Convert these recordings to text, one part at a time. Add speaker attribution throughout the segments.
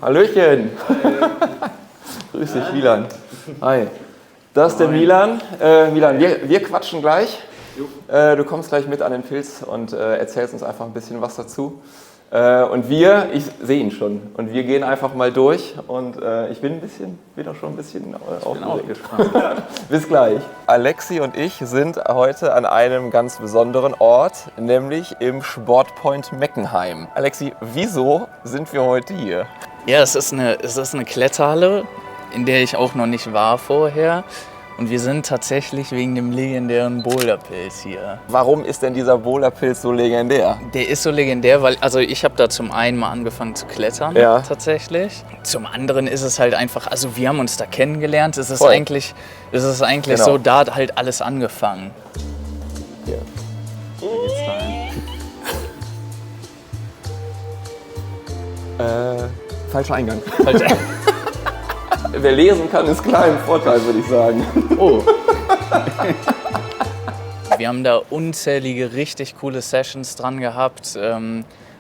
Speaker 1: Hallöchen. Grüß dich, Milan. Hi. Das ist der Milan. Milan, wir quatschen gleich. Du kommst gleich mit an den Pilz und erzählst uns einfach ein bisschen was dazu. Und ich sehe ihn schon, und wir gehen einfach mal durch und ich bin schon ein bisschen aufgeregt. Bis gleich. Alexi und ich sind heute an einem ganz besonderen Ort, nämlich im Sportpoint Meckenheim. Alexi, wieso sind wir heute hier?
Speaker 2: Ja, es ist eine Kletterhalle, in der ich auch noch nicht war vorher. Und wir sind tatsächlich wegen dem legendären Boulderpilz hier.
Speaker 1: Warum ist denn dieser Boulderpilz so legendär?
Speaker 2: Der ist so legendär, weil ich habe da zum einen mal angefangen zu klettern, tatsächlich. Zum anderen ist es halt einfach, wir haben uns da kennengelernt. Es ist eigentlich genau. So, da hat halt alles angefangen.
Speaker 1: Ja.
Speaker 2: Hier geht's rein.
Speaker 1: Falscher Eingang. Wer lesen kann, ist klar im Vorteil, würde ich sagen.
Speaker 2: Oh. Wir haben da unzählige, richtig coole Sessions dran gehabt.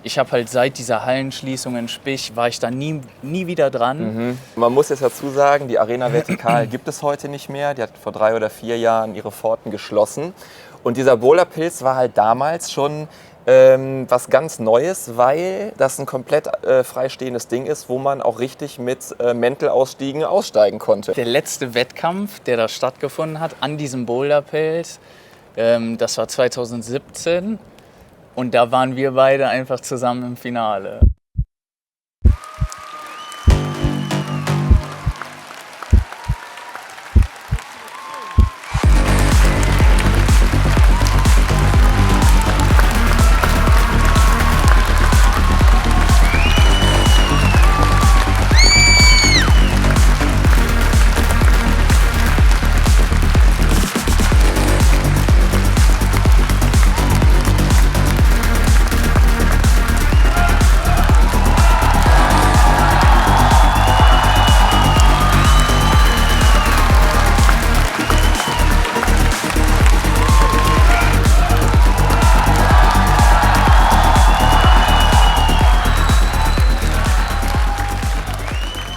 Speaker 2: Ich habe halt seit dieser Hallenschließung in Spich, war ich da nie wieder dran.
Speaker 1: Mhm. Man muss jetzt dazu sagen, die Arena Vertikal gibt es heute nicht mehr. Die hat vor 3 oder 4 Jahren ihre Pforten geschlossen. Und dieser Boulderpilz war halt damals schon was ganz Neues, weil das ein komplett freistehendes Ding ist, wo man auch richtig mit Mäntel-Ausstiegen aussteigen konnte.
Speaker 2: Der letzte Wettkampf, der da stattgefunden hat, an diesem Boulderpilz, das war 2017 und da waren wir beide einfach zusammen im Finale.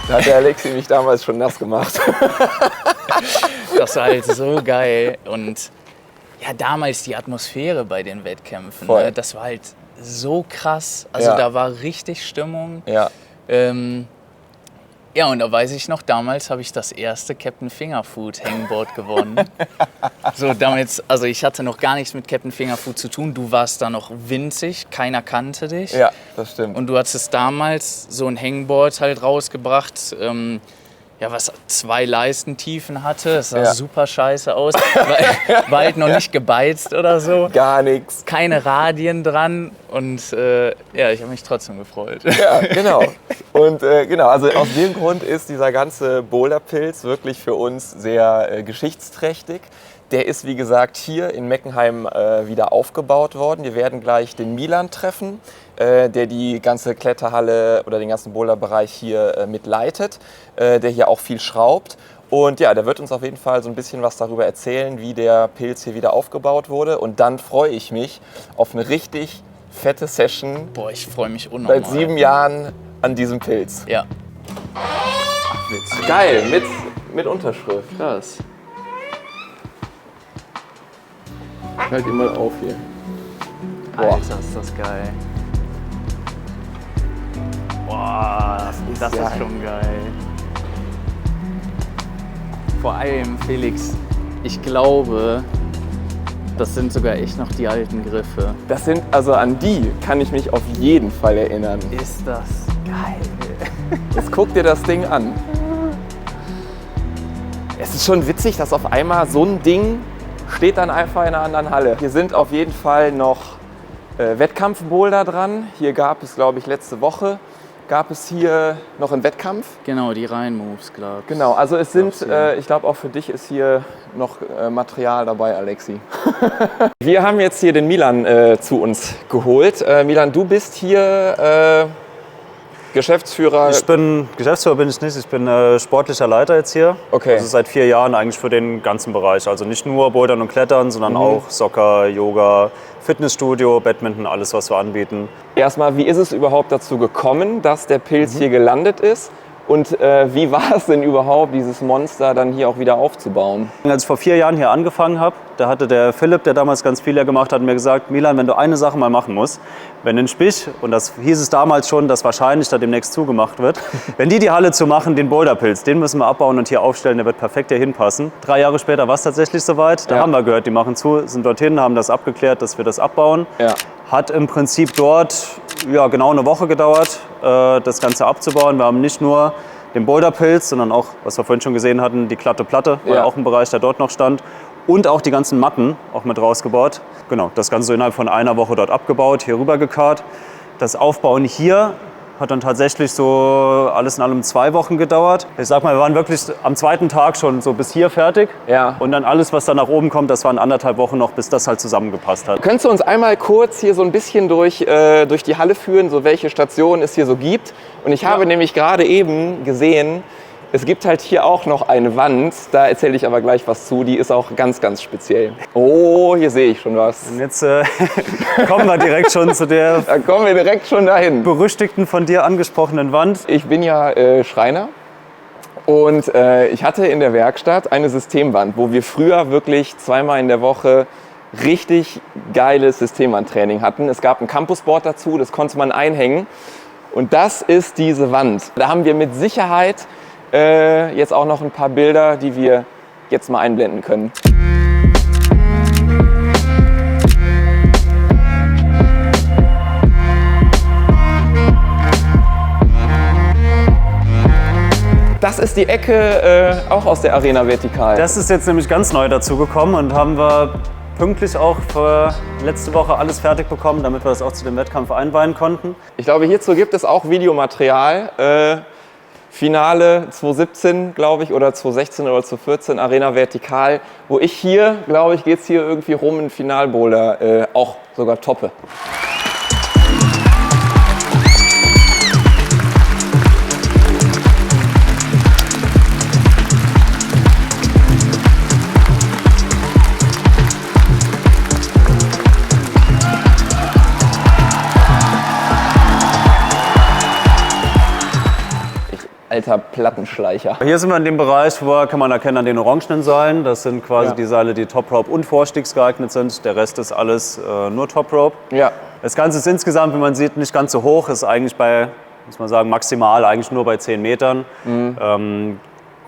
Speaker 1: Da hat der Alexi mich damals schon nass gemacht.
Speaker 2: Das war halt so geil. Und ja, damals die Atmosphäre bei den Wettkämpfen, ne, das war halt so krass. Da war richtig Stimmung.
Speaker 1: Ja.
Speaker 2: Ja, und da weiß ich noch, damals habe ich das erste Captain Fingerfood Hangboard gewonnen. Ich hatte noch gar nichts mit Captain Fingerfood zu tun. Du warst da noch winzig, keiner kannte dich.
Speaker 1: Ja, das stimmt.
Speaker 2: Und du hattest damals so ein Hangboard halt rausgebracht, was 2 Leistentiefen hatte. Das sah super scheiße aus. War halt noch nicht gebeizt oder so.
Speaker 1: Gar nichts.
Speaker 2: Keine Radien dran. Und ich habe mich trotzdem gefreut.
Speaker 1: Ja, genau. Und also aus dem Grund ist dieser ganze Boulderpilz wirklich für uns sehr geschichtsträchtig. Der ist, wie gesagt, hier in Meckenheim wieder aufgebaut worden. Wir werden gleich den Milan treffen, der die ganze Kletterhalle oder den ganzen Boulderbereich hier mitleitet, der hier auch viel schraubt. Und ja, der wird uns auf jeden Fall so ein bisschen was darüber erzählen, wie der Pilz hier wieder aufgebaut wurde. Und dann freue ich mich auf eine richtig fette Session.
Speaker 2: Boah, ich freue mich unnormal.
Speaker 1: Seit 7 Jahren an diesem Pilz.
Speaker 2: Ja.
Speaker 1: Ach, witzig. Geil, mit Unterschrift. Krass. Ich halte ihn mal auf hier.
Speaker 2: Boah. Alter, ist das geil. Boah, das ist schon geil. Vor allem, Felix, ich glaube, das sind sogar echt noch die alten Griffe.
Speaker 1: An die kann ich mich auf jeden Fall erinnern.
Speaker 2: Ist das geil.
Speaker 1: Jetzt guck dir das Ding an. Es ist schon witzig, dass auf einmal so ein Ding steht dann einfach in einer anderen Halle. Hier sind auf jeden Fall noch Wettkampfboulder dran. Hier gab es, glaube ich, letzte Woche hier noch einen Wettkampf.
Speaker 2: Genau, die Rhein-Moves, glaube ich.
Speaker 1: Genau, also es sind, ich glaube auch für dich ist hier noch Material dabei, Alexi. Wir haben jetzt hier den Milan zu uns geholt. Milan, du bist hier Geschäftsführer?
Speaker 3: Geschäftsführer bin ich nicht, ich bin sportlicher Leiter jetzt hier.
Speaker 1: Okay.
Speaker 3: Also seit 4 Jahren eigentlich für den ganzen Bereich. Also nicht nur Bouldern und Klettern, sondern auch Soccer, Yoga, Fitnessstudio, Badminton, alles was wir anbieten.
Speaker 1: Erstmal, wie ist es überhaupt dazu gekommen, dass der Pilz hier gelandet ist? Und wie war es denn überhaupt, dieses Monster dann hier auch wieder aufzubauen?
Speaker 3: Als ich vor 4 Jahren hier angefangen habe, da hatte der Philipp, der damals ganz viel gemacht hat, mir gesagt, Milan, wenn du eine Sache mal machen musst, wenn den Spich, und das hieß es damals schon, dass wahrscheinlich da demnächst zugemacht wird, wenn die Halle zumachen, den Boulderpilz, den müssen wir abbauen und hier aufstellen, der wird perfekt hier hinpassen. 3 Jahre später war es tatsächlich soweit, da haben wir gehört, die machen zu, sind dorthin, haben das abgeklärt, dass wir das abbauen.
Speaker 1: Ja.
Speaker 3: Hat im Prinzip dort genau eine Woche gedauert, das Ganze abzubauen. Wir haben nicht nur den Boulderpilz, sondern auch, was wir vorhin schon gesehen hatten, die glatte Platte, war ja auch ein Bereich, der dort noch stand. Und auch die ganzen Matten auch mit rausgebaut. Genau, das Ganze innerhalb von einer Woche dort abgebaut, hier rüber gekarrt. Das Aufbauen hier hat dann tatsächlich so alles in allem 2 Wochen gedauert. Ich sag mal, wir waren wirklich am 2. Tag schon so bis hier fertig.
Speaker 1: Ja.
Speaker 3: Und dann alles, was da nach oben kommt, das waren 1,5 Wochen noch, bis das halt zusammengepasst hat.
Speaker 1: Könntest du uns einmal kurz hier so ein bisschen durch die Halle führen, so welche Stationen es hier so gibt? Und ich habe nämlich gerade eben gesehen, es gibt halt hier auch noch eine Wand, da erzähle ich aber gleich was zu, die ist auch ganz, ganz speziell. Oh, hier sehe ich schon was.
Speaker 3: Und jetzt kommen wir direkt schon zu der
Speaker 1: Da kommen wir direkt schon dahin.
Speaker 3: berüchtigten, von dir angesprochenen Wand.
Speaker 1: Ich bin ja Schreiner und ich hatte in der Werkstatt eine Systemwand, wo wir früher wirklich 2-mal in der Woche richtig geiles Systemwandtraining hatten. Es gab ein Campusboard dazu, das konnte man einhängen. Und das ist diese Wand. Da haben wir mit Sicherheit jetzt auch noch ein paar Bilder, die wir jetzt mal einblenden können. Das ist die Ecke auch aus der Arena Vertikal.
Speaker 3: Das ist jetzt nämlich ganz neu dazu gekommen und haben wir pünktlich auch für letzte Woche alles fertig bekommen, damit wir das auch zu dem Wettkampf einweihen konnten.
Speaker 1: Ich glaube, hierzu gibt es auch Videomaterial. Finale 2017, glaube ich, oder 2016 oder 2014, Arena Vertikal, wo ich hier, glaube ich, geht es hier irgendwie rum, einen Finalboulder auch sogar toppe. Alter Plattenschleicher.
Speaker 3: Hier sind wir in dem Bereich, wo kann man erkennen an den orangenen Seilen. Das sind quasi die Seile, die Top Rope und Vorstiegs geeignet sind. Der Rest ist alles nur Top Rope.
Speaker 1: Ja.
Speaker 3: Das Ganze ist insgesamt, wie man sieht, nicht ganz so hoch. Ist eigentlich bei, muss man sagen, maximal eigentlich nur bei 10 Metern.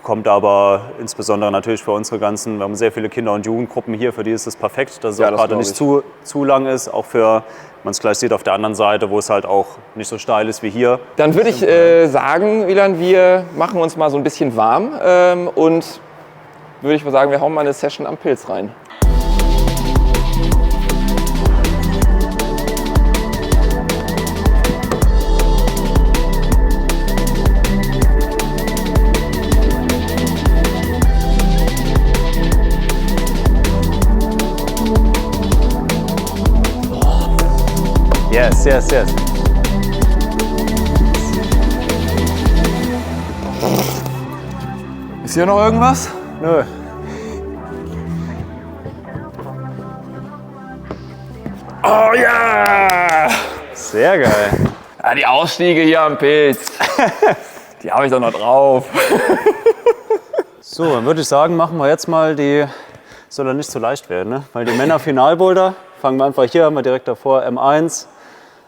Speaker 3: Kommt aber insbesondere natürlich für unsere ganzen, wir haben sehr viele Kinder- und Jugendgruppen hier, für die ist es perfekt, dass es auch gerade nicht zu lang ist. Auch für, man es gleich sieht auf der anderen Seite, wo es halt auch nicht so steil ist wie hier.
Speaker 1: Dann würde ich sagen, Wieland, wir machen uns mal so ein bisschen warm und würde ich mal sagen, wir hauen mal eine Session am Pilz rein.
Speaker 3: Yes, yes, yes.
Speaker 1: Ist hier noch irgendwas?
Speaker 3: Nö.
Speaker 1: Oh ja!
Speaker 3: Sehr geil.
Speaker 1: Ja, die Ausstiege hier am Pilz. Die habe ich doch noch drauf.
Speaker 3: So, dann würde ich sagen, machen wir jetzt mal die, soll ja nicht zu leicht werden, ne? Weil die Männer-Finalboulder, fangen wir einfach hier, haben wir direkt davor M1,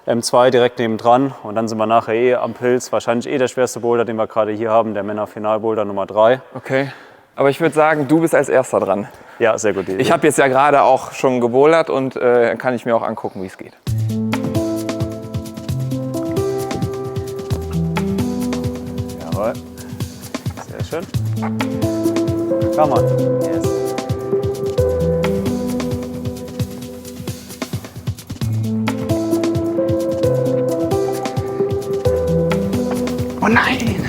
Speaker 3: M2 direkt nebendran und dann sind wir nachher am Pilz, wahrscheinlich der schwerste Boulder, den wir gerade hier haben, der Männer-Finalboulder Nummer 3.
Speaker 1: Okay, aber ich würde sagen, du bist als Erster dran.
Speaker 3: Ja, sehr gut.
Speaker 1: Ich habe jetzt ja gerade auch schon gebouldert und kann ich mir auch angucken, wie es geht.
Speaker 3: Jawohl. Sehr schön. Come on. Yes.
Speaker 2: Oh nein!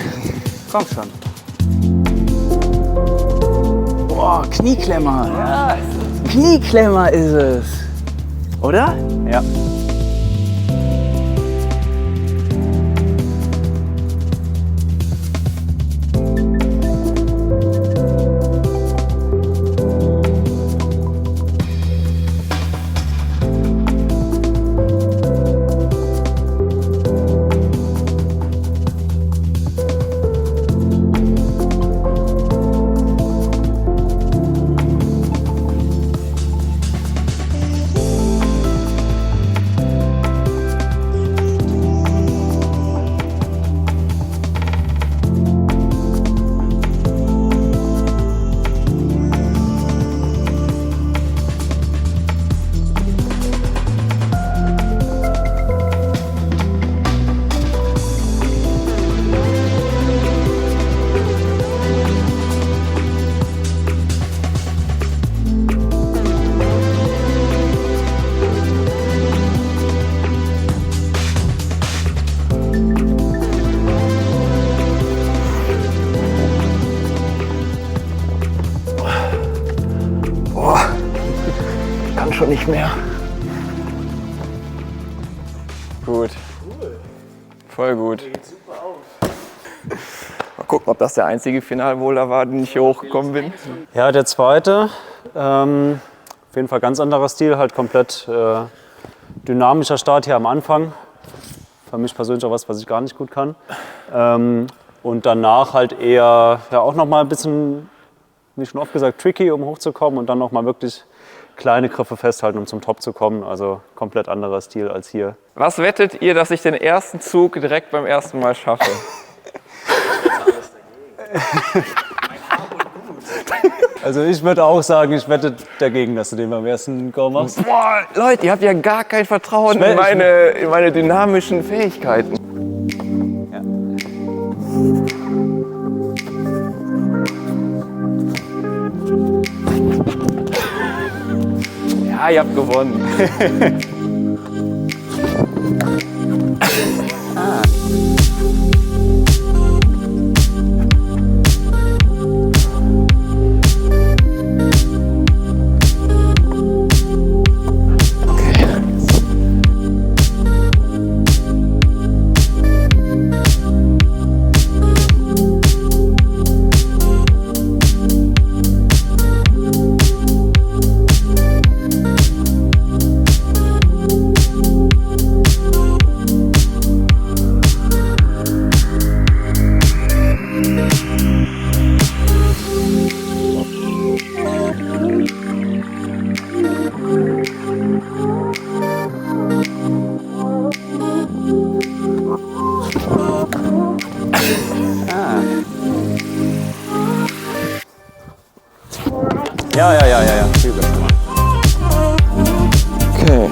Speaker 3: Komm schon.
Speaker 2: Boah, Knieklemmer. Ja. Knieklemmer ist es. Oder?
Speaker 3: Ja.
Speaker 1: schon nicht mehr. Gut. Voll gut. Mal gucken, ob das der einzige Finalboulder war, den ich hier hochgekommen bin.
Speaker 3: Ja, der zweite. Auf jeden Fall ganz anderer Stil, halt komplett dynamischer Start hier am Anfang. Für mich persönlich auch was ich gar nicht gut kann. Und danach halt eher ja, auch noch mal ein bisschen, wie schon oft gesagt, tricky, um hochzukommen und dann noch mal wirklich kleine Griffe festhalten, um zum Top zu kommen. Also komplett anderer Stil als hier.
Speaker 1: Was wettet ihr, dass ich den ersten Zug direkt beim ersten Mal schaffe?
Speaker 3: Also ich würde auch sagen, ich wette dagegen, dass du den beim ersten Go machst.
Speaker 1: Boah, Leute, ihr habt ja gar kein Vertrauen in meine dynamischen Fähigkeiten. Ja, ihr habt gewonnen.
Speaker 3: Ja.
Speaker 1: Okay.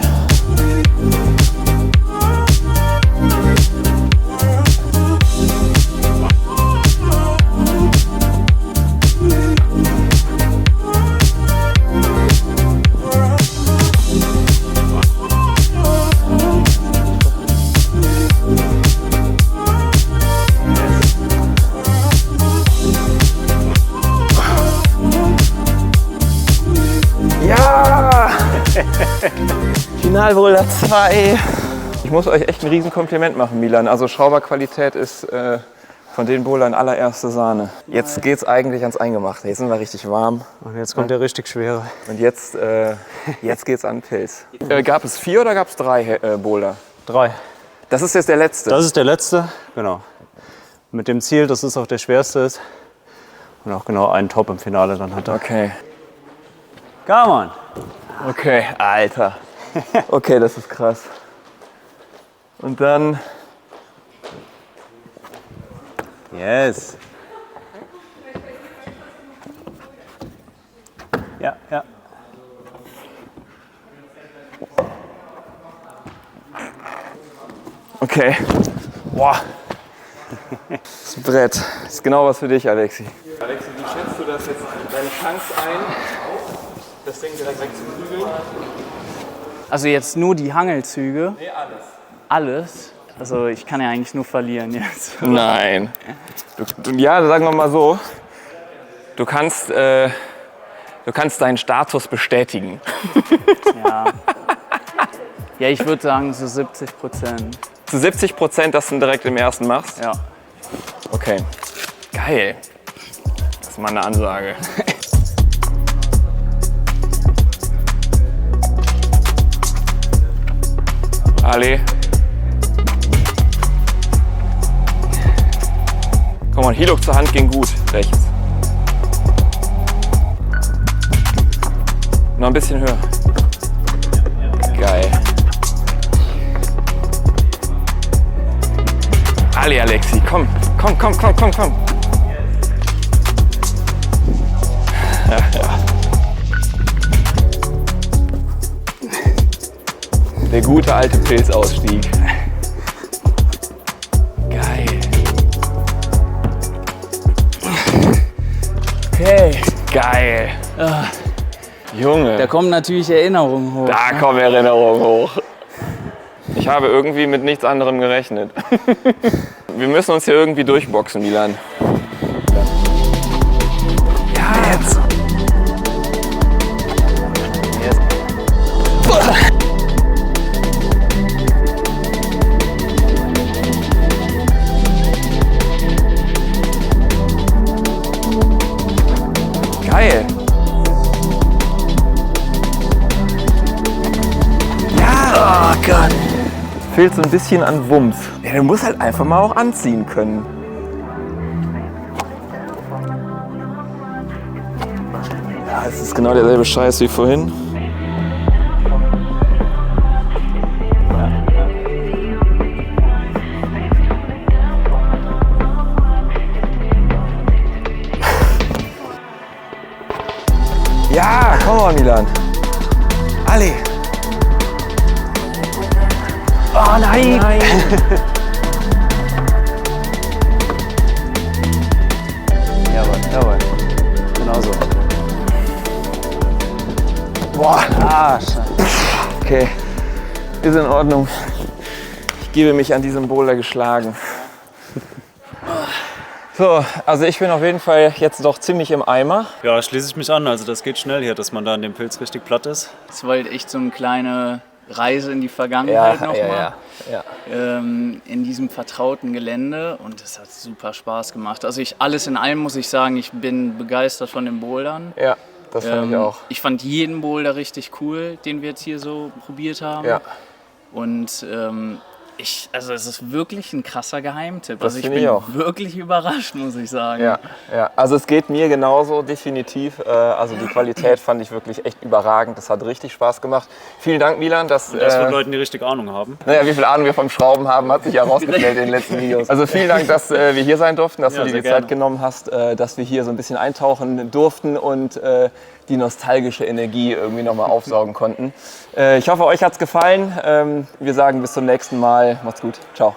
Speaker 1: Ja! Finalboulder 2. Ich muss euch echt ein Riesenkompliment machen, Milan. Also Schrauberqualität ist von den Bouldern allererste Sahne. Jetzt geht's eigentlich ans Eingemachte. Jetzt sind wir richtig warm.
Speaker 3: Und jetzt kommt der richtig schwere.
Speaker 1: Und jetzt geht's an den Pilz. Gab es 4 oder gab es 3 Boulder?
Speaker 3: 3.
Speaker 1: Das ist jetzt der letzte.
Speaker 3: Das ist der letzte, genau. Mit dem Ziel, dass es auch der schwerste ist. Und auch genau einen Top im Finale dann hat er.
Speaker 1: Okay.
Speaker 3: Come on.
Speaker 1: Okay, Alter. Okay, das ist krass. Und dann...
Speaker 3: Yes. Ja.
Speaker 1: Okay. Boah. Das Brett. Das ist genau was für dich, Alexi. Alexi, wie schätzt du das jetzt, deine Chance ein, das Ding direkt wegzubügeln?
Speaker 2: Also jetzt nur die Hangelzüge?
Speaker 1: Nee, alles.
Speaker 2: Alles? Also ich kann ja eigentlich nur verlieren jetzt.
Speaker 1: Nein. Ja, sagen wir mal so, du kannst deinen Status bestätigen.
Speaker 2: Ja, ich würde sagen so 70%.
Speaker 1: Zu 70%, dass du ihn direkt im ersten machst?
Speaker 2: Ja.
Speaker 1: Okay. Geil. Das ist mal eine Ansage. Ali. Komm mal, Hilux zur Hand ging gut. Rechts. Noch ein bisschen höher. Geil. Ali, Alexi, komm. Der gute alte Pilzausstieg. Geil. Okay. Geil. Junge.
Speaker 2: Da kommen natürlich Erinnerungen hoch.
Speaker 1: Da kommen Erinnerungen hoch. Ich habe irgendwie mit nichts anderem gerechnet. Wir müssen uns hier irgendwie durchboxen, Milan. Ja, jetzt. fehlt so ein bisschen an Wumms. Ja, du musst halt einfach mal auch anziehen können. Ja, es ist genau derselbe Scheiß wie vorhin. Ja, komm on, Milan. Ali. Oh nein!
Speaker 3: Jawohl. Genau so.
Speaker 1: Boah.
Speaker 3: Ah, scheiße.
Speaker 1: Okay, ist in Ordnung. Ich gebe mich an diesem Boulder geschlagen. So, also ich bin auf jeden Fall jetzt doch ziemlich im Eimer.
Speaker 3: Ja, schließe ich mich an. Also das geht schnell hier, dass man da an dem Pilz richtig platt ist.
Speaker 2: Das war halt echt so eine kleine Reise in die Vergangenheit nochmal.
Speaker 1: Ja.
Speaker 2: In diesem vertrauten Gelände und es hat super Spaß gemacht. Also alles in allem muss ich sagen, ich bin begeistert von den Bouldern.
Speaker 1: Ja, das fand ich auch.
Speaker 2: Ich fand jeden Boulder richtig cool, den wir jetzt hier so probiert haben.
Speaker 1: Ja.
Speaker 2: Und also es ist wirklich ein krasser Geheimtipp.
Speaker 1: Das
Speaker 2: Also ich
Speaker 1: finde
Speaker 2: bin
Speaker 1: ich auch.
Speaker 2: wirklich überrascht, muss ich sagen.
Speaker 1: Ja, also es geht mir genauso, definitiv. Also die Qualität fand ich wirklich echt überragend. Das hat richtig Spaß gemacht. Vielen Dank, Milan.
Speaker 3: Das von Leuten, die richtig Ahnung haben.
Speaker 1: Naja, wie viel Ahnung wir vom Schrauben haben, hat sich ja herausgestellt in den letzten Videos. Also vielen Dank, dass wir hier sein durften, dass du dir die Zeit genommen hast, dass wir hier so ein bisschen eintauchen durften und die nostalgische Energie irgendwie nochmal aufsaugen konnten. Ich hoffe, euch hat es gefallen. Wir sagen bis zum nächsten Mal. Macht's gut. Ciao.